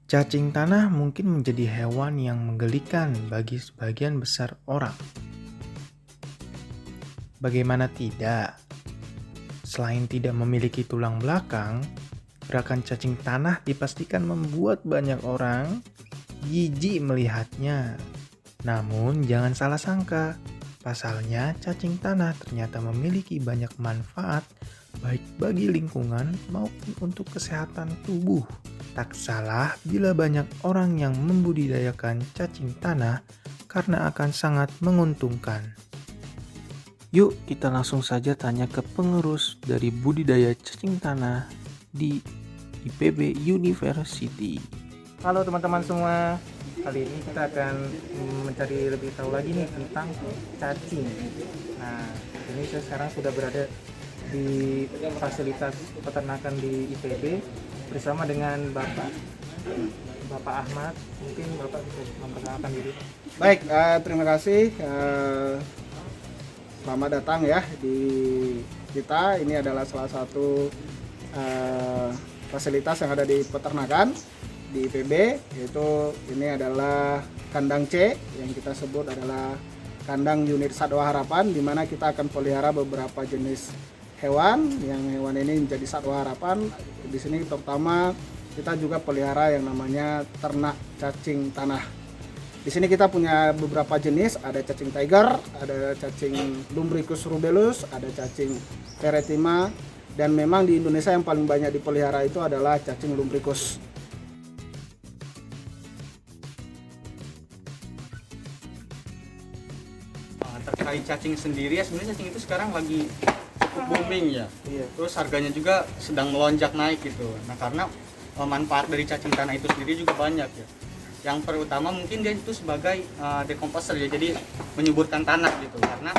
Cacing tanah mungkin menjadi hewan yang menggelikan bagi sebagian besar orang. Bagaimana tidak? Selain tidak memiliki tulang belakang, gerakan cacing tanah dipastikan membuat banyak orang jijik melihatnya. Namun jangan salah sangka, pasalnya cacing tanah ternyata memiliki banyak manfaat baik bagi lingkungan maupun untuk kesehatan tubuh. Tak salah bila banyak orang yang membudidayakan cacing tanah karena akan sangat menguntungkan. Yuk kita langsung saja tanya ke pengurus dari budidaya cacing tanah di IPB University. Halo teman-teman semua, kali ini kita akan mencari lebih tahu lagi nih tentang cacing. Nah, ini saya sekarang sudah berada di fasilitas peternakan di IPB bersama dengan Bapak Ahmad. Mungkin Bapak bisa memperkenalkan diri. Baik, terima kasih. Selamat datang ya di kita. Ini adalah salah satu fasilitas yang ada di peternakan di IPB, yaitu ini adalah kandang C yang kita sebut adalah kandang unit Satwa Harapan, di mana kita akan pelihara beberapa jenis hewan. Yang hewan ini menjadi Satwa Harapan. Di sini terutama kita juga pelihara yang namanya ternak cacing tanah. Di sini kita punya beberapa jenis, ada cacing tiger, ada cacing lumbricus rubellus, ada cacing ferretima, dan memang di Indonesia yang paling banyak dipelihara itu adalah cacing lumbricus. Terkait cacing sendiri ya, sebenarnya cacing itu sekarang lagi cukup booming ya. Iya. Terus harganya juga sedang melonjak naik gitu. Nah, karena manfaat dari cacing tanah itu sendiri juga banyak ya. Yang pertama mungkin dia itu sebagai decomposer ya, jadi menyuburkan tanah gitu. Karena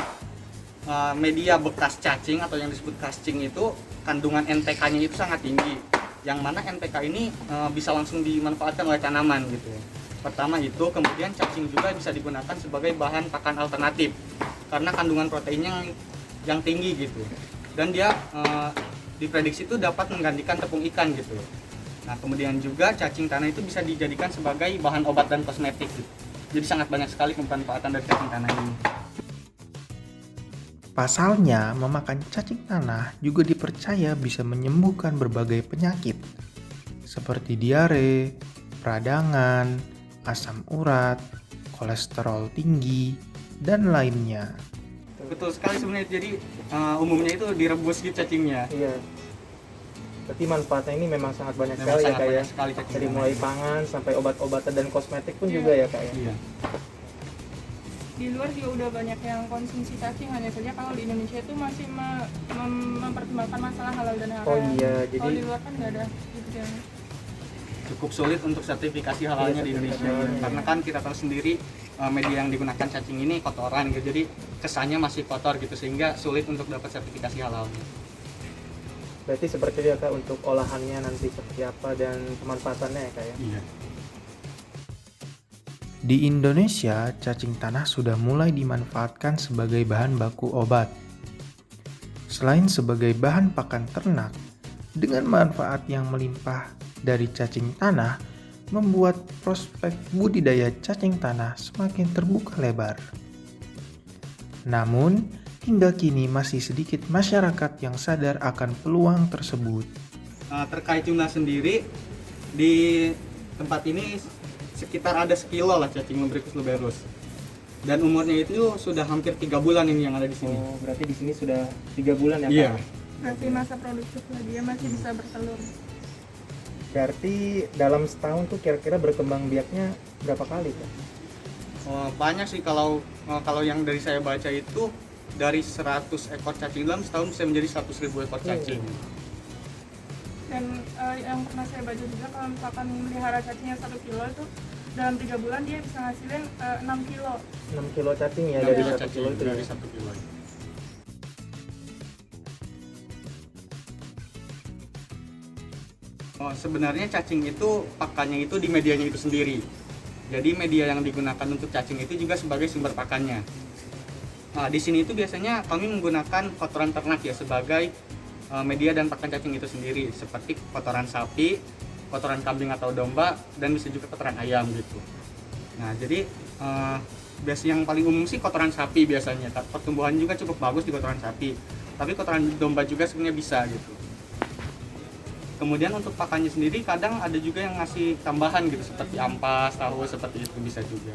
media bekas cacing atau yang disebut cacing itu kandungan NPK-nya itu sangat tinggi. Yang mana NPK ini bisa langsung dimanfaatkan oleh tanaman gitu. Pertama itu, kemudian cacing juga bisa digunakan sebagai bahan pakan alternatif karena kandungan proteinnya yang tinggi gitu. Dan dia diprediksi itu dapat menggantikan tepung ikan gitu. Nah, kemudian juga cacing tanah itu bisa dijadikan sebagai bahan obat dan kosmetik gitu. Jadi sangat banyak sekali pemanfaatan dari cacing tanah ini. Pasalnya, memakan cacing tanah juga dipercaya bisa menyembuhkan berbagai penyakit seperti diare, peradangan, asam urat, kolesterol tinggi, dan lainnya. Betul sekali sebenarnya. Jadi umumnya itu direbus gitu cacingnya. Iya. Berarti manfaatnya ini memang sangat banyak Memang sekali ya sangat Kak ya. banyak sekali cacing Dari tanah mulai ini. pangan sampai obat-obatan dan kosmetik pun juga ya Kak ya. Iya. Di luar juga udah banyak yang konsumsi cacing, hanya saja kalau di Indonesia itu masih mempertimbangkan masalah halal dan haram. Oh iya, jadi kalau di luar kan nggak ada gitu kan. Cukup sulit untuk sertifikasi halalnya di Indonesia karena kan kita tahu sendiri media yang digunakan cacing ini kotoran gitu, jadi kesannya masih kotor gitu sehingga sulit untuk dapat sertifikasi halalnya. berarti seperti itu ya Kak untuk olahannya nanti seperti apa dan pemanfaatannya ya Kak ya. Iya. Di Indonesia, cacing tanah sudah mulai dimanfaatkan sebagai bahan baku obat. Selain sebagai bahan pakan ternak, dengan manfaat yang melimpah dari cacing tanah, membuat prospek budidaya cacing tanah semakin terbuka lebar. Namun, hingga kini masih sedikit masyarakat yang sadar akan peluang tersebut. Terkait jumlah sendiri, di tempat ini sekitar ada sekilo lah cacing lumbricus rubellus. Dan umurnya itu sudah hampir 3 bulan ini yang ada di sini. Oh, berarti di sini sudah 3 bulan ya Kak. Iya. Masih masa produktif lah, dia masih bisa bertelur. Berarti dalam setahun tuh kira-kira berkembang biaknya berapa kali Kak? Banyak sih kalau yang dari saya baca itu dari 100 ekor cacing dalam setahun bisa menjadi 100.000 ekor cacing. Dan yang pernah saya baca juga, kalau misalkan melihara cacingnya 1 kilo itu dalam 3 bulan dia bisa ngasilin 6 kilo. 6 kilo cacing ya Enam dari kilo 1 cacing kilo itu dari ya. 1 kilo. Sebenarnya cacing itu pakannya itu di medianya itu sendiri. Jadi media yang digunakan untuk cacing itu juga sebagai sumber pakannya. Nah, di sini itu biasanya kami menggunakan kotoran ternak ya sebagai media dan pakan cacing itu sendiri, seperti kotoran sapi, kotoran kambing atau domba, dan bisa juga kotoran ayam gitu. Nah jadi biasanya yang paling umum sih kotoran sapi biasanya. Pertumbuhan juga cukup bagus di kotoran sapi, tapi kotoran domba juga sebenarnya bisa gitu. Kemudian untuk pakannya sendiri kadang ada juga yang ngasih tambahan gitu, seperti ampas, tahu, seperti itu bisa juga.